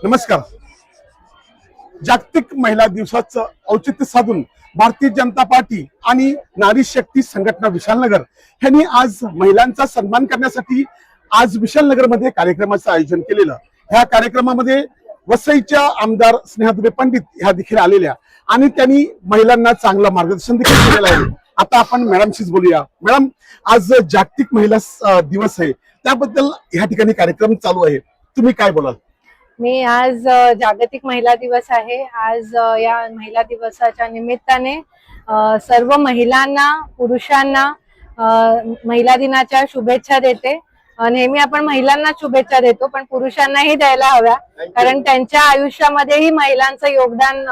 नमस्कार. जागतिक महिला दिवसाचं औचित्य साधून भारतीय जनता पार्टी आणि नारी शक्ती संघटना विशालनगर यांनी आज महिलांचा सन्मान करण्यासाठी आज विशालनगर मध्ये कार्यक्रमाचं आयोजन केलेलं. ह्या कार्यक्रमामध्ये वसईच्या आमदार स्नेहादुबे पंडित ह्या देखील आलेल्या आणि त्यांनी महिलांना चांगलं मार्गदर्शन देखील केलेलं आहे. आता आपण मॅडमशीच बोलूया. मॅडम, आज जागतिक महिला दिवस आहे, त्याबद्दल ह्या ठिकाणी कार्यक्रम चालू आहे, तुम्ही काय बोलाल? मी आज जागतिक महिला दिवस आहे. आज या महिला दिवसाच्या निमित्ताने सर्व महिलांना, पुरुषांना महिला दिनाच्या शुभेच्छा देते. नेहमी आपण महिलांना शुभेच्छा देतो, पण पुरुषांनाही द्यायला हव्या, कारण त्यांच्या आयुष्यामध्येही महिलांचं योगदान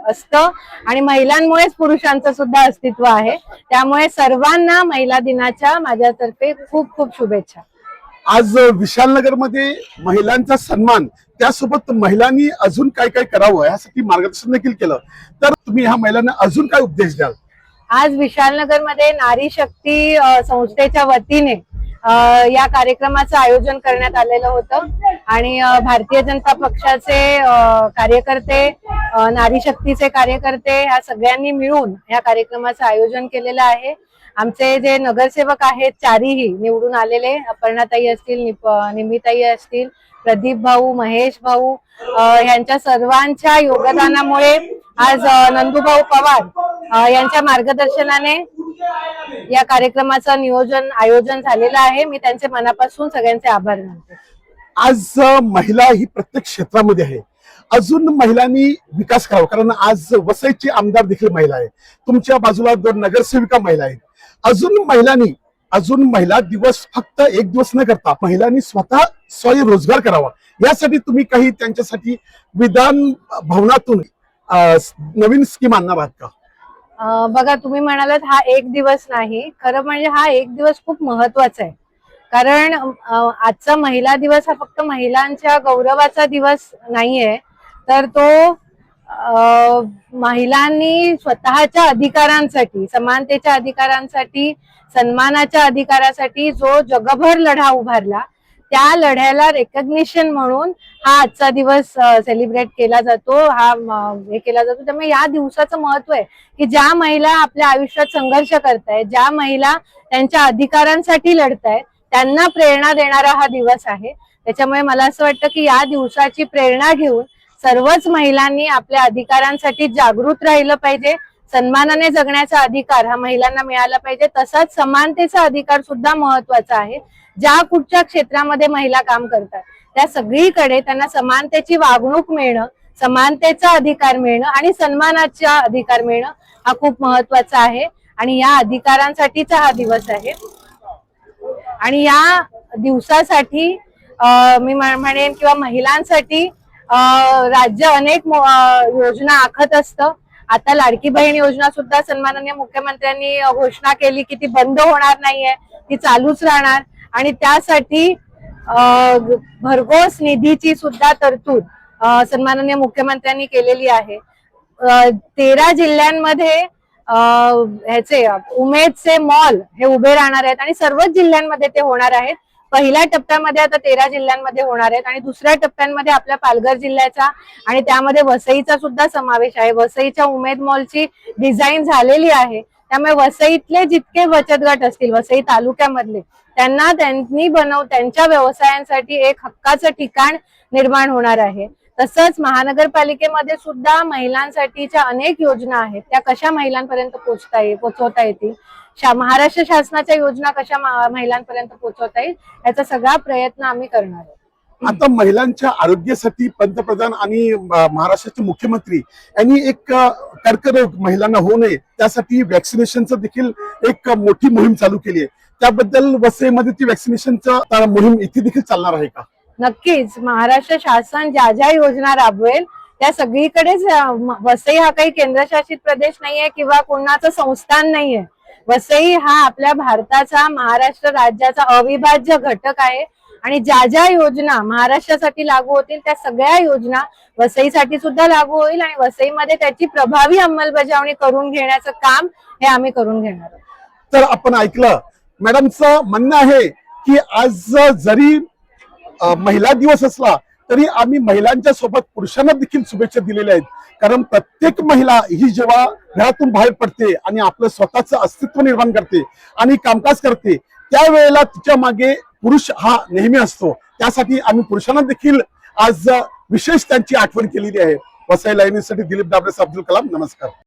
असतं आणि महिलांमुळेच पुरुषांचं सुद्धा अस्तित्व आहे. त्यामुळे सर्वांना महिला दिनाच्या माझ्यातर्फे खूप खूप शुभेच्छा. आज विशालनगर मध्ये महिलांचा सन्मान, त्यासोबत महिलांनी अजून काय काय करावं यासाठी मार्गदर्शन देखील केलं, तर तुम्ही ह्या महिलांना अजून काय उपदेश द्याल? आज विशालनगर मध्ये नारी शक्ती संस्थेच्या वतीने या कार्यक्रमाचं आयोजन करण्यात आलेलं होतं आणि भारतीय जनता पक्षाचे कार्यकर्ते, नारी शक्तीचे कार्यकर्ते ह्या सगळ्यांनी मिळून या कार्यक्रमाचं आयोजन केलेलं आहे. आमचे जे नगरसेवक आहेत चारीही निवडून आलेले, अपर्णाताई असतील, निमिताई असतील, प्रदीप भाऊ, महेश भाऊ, यांच्या सर्वांच्या योगदानामुळे आज नंदूभाऊ पवार यांच्या मार्गदर्शनाने या कार्यक्रमाचं आयोजन झालेलं आहे. मी त्यांचे मनापासून सगळ्यांचे आभार मानते. आज महिला ही प्रत्येक क्षेत्रामध्ये आहे, अजून महिलांनी विकास करावा, कारण आज वसईचे आमदार देखील महिला आहे, तुमच्या बाजूला 2 नगरसेविका महिला आहेत. अजून महिला दिवस फक्त एक दिवस न करता महिलांनी स्वतः स्वयंरोजगार करावा, यासाठी तुम्ही काही त्यांच्यासाठी विधान भवनातून नवीन स्कीम आणणार आहात का? बघा, तुम्ही म्हणालात हा एक दिवस नाही, खरं म्हणजे हा एक दिवस खूप महत्वाचा आहे. कारण आजचा महिला दिवस हा फक्त महिलांच्या गौरवाचा दिवस नाहीये, तर तो महिलांनी स्वतःच्या अधिकारांसाठी, समानतेच्या अधिकारांसाठी, सन्मानाच्या अधिकारासाठी जो जगभर लढा उभारला, त्या लढ्याला रेकग्निशन म्हणून हा आजचा दिवस सेलिब्रेट केला जातो, हे केला जातो. त्यामुळे या दिवसाचं महत्व आहे की ज्या महिला आपल्या आयुष्यात संघर्ष करतायत, ज्या महिला त्यांच्या अधिकारांसाठी लढतायत, त्यांना प्रेरणा देणारा हा दिवस आहे. त्याच्यामुळे मला असं वाटतं की या दिवसाची प्रेरणा घेऊन सर्वच महिलांनी आपल्या अधिकारांसाठी जागृत राहिलं पाहिजे. सन्मानाने जगण्याचा अधिकार हा महिलांना मिळाला पाहिजे. तसाच समानतेचा अधिकार सुद्धा महत्वाचा आहे. ज्या कुठच्या क्षेत्रामध्ये महिला काम करतात त्या सगळीकडे त्यांना समानतेची वागणूक मिळणं, समानतेचा अधिकार मिळणं आणि सन्मानाचा अधिकार मिळणं हा खूप महत्वाचा आहे आणि या अधिकारांसाठीचा हा दिवस आहे. आणि या दिवसासाठी मी म्हणेन किंवा महिलांसाठी राज्य अनेक योजना आखत असतं. आता लाडकी बहीण योजना सुद्धा सन्माननीय मुख्यमंत्र्यांनी घोषणा केली की ती बंद होणार नाहीये, ती चालूच राहणार आणि त्यासाठी भरघोस निधीची सुद्धा तरतूद सन्माननीय मुख्यमंत्र्यांनी केलेली आहे. 13 जिल्ह्यांमध्ये ह्याचे उमेदचे मॉल हे उभे राहणार आहेत आणि सर्वच जिल्ह्यांमध्ये ते होणार आहेत. पहिल्या टप्प्यामध्ये आता 13 जिल्ह्यांमध्ये होणार आहेत आणि दुसऱ्या टप्प्यांमध्ये आपल्या पालघर जिल्ह्याचा आणि त्यामध्ये वसईचा सुद्धा समावेश आहे. वसईच्या उमेद मॉलची डिझाईन झालेली आहे, त्यामुळे वसईतले जितके बचत गट असतील वसई तालुक्यामधले त्यांच्या व्यवसायांसाठी एक हक्काचं ठिकाण निर्माण होणार आहे. तसंच महानगरपालिकेमध्ये सुद्धा महिलांसाठीच्या अनेक योजना आहेत, त्या कशा महिलांपर्यंत पोहोचवता येतील, महाराष्ट्र शासनाच्या योजना कशा महिलांपर्यंत पोहोचवता येईल, याचा सगळा प्रयत्न आम्ही करणार आहोत. आता महिलांच्या आरोग्यासाठी पंतप्रधान आणि महाराष्ट्राचे मुख्यमंत्री यांनी एक कर्करोग महिलांना होऊ नये त्यासाठी वॅक्सिनेशनचं देखील एक मोठी मोहीम चालू केली आहे. त्याबद्दल वसईमध्ये ती वॅक्सिनेशनचं मोहीम इथे देखील चालणार आहे का? नक्कीच. महाराष्ट्र शासन ज्या ज्या योजना राबवेल त्या सगळीकडेच, वसई हा काही केंद्रशासित प्रदेश नाहीये किंवा कोणाचं संस्थान नाहीये. वसई हा आपल्या भारताचा, महाराष्ट्र राज्याचा अविभाज्य घटक आहे आणि ज्या ज्या योजना महाराष्ट्रासाठी लागू होतील त्या सगळ्या योजना वसईसाठी सुद्धा लागू होईल आणि वसईमध्ये त्याची प्रभावी अंमलबजावणी करून घेण्याचं काम हे आम्ही करून घेणार आहोत. तर आपण ऐकलं मॅडमचं म्हणणं आहे की आज जरी महिला दिवस असला तरी आम्ही महिलांच्या सोबत पुरुषांना देखील शुभेच्छा दिलेल्या आहेत. कारण प्रत्येक महिला ही जेव्हा घरातून बाहेर पडते आणि आपलं स्वतःचं अस्तित्व निर्माण करते आणि कामकाज करते, त्यावेळेला तिच्या मागे पुरुष हा नेहमी असतो. त्यासाठी आम्ही पुरुषांना देखील आज विशेष त्यांची आठवण केलेली आहे. वसई लाईव्हसाठी दिलीप डाबरे, अब्दुल कलाम. नमस्कार.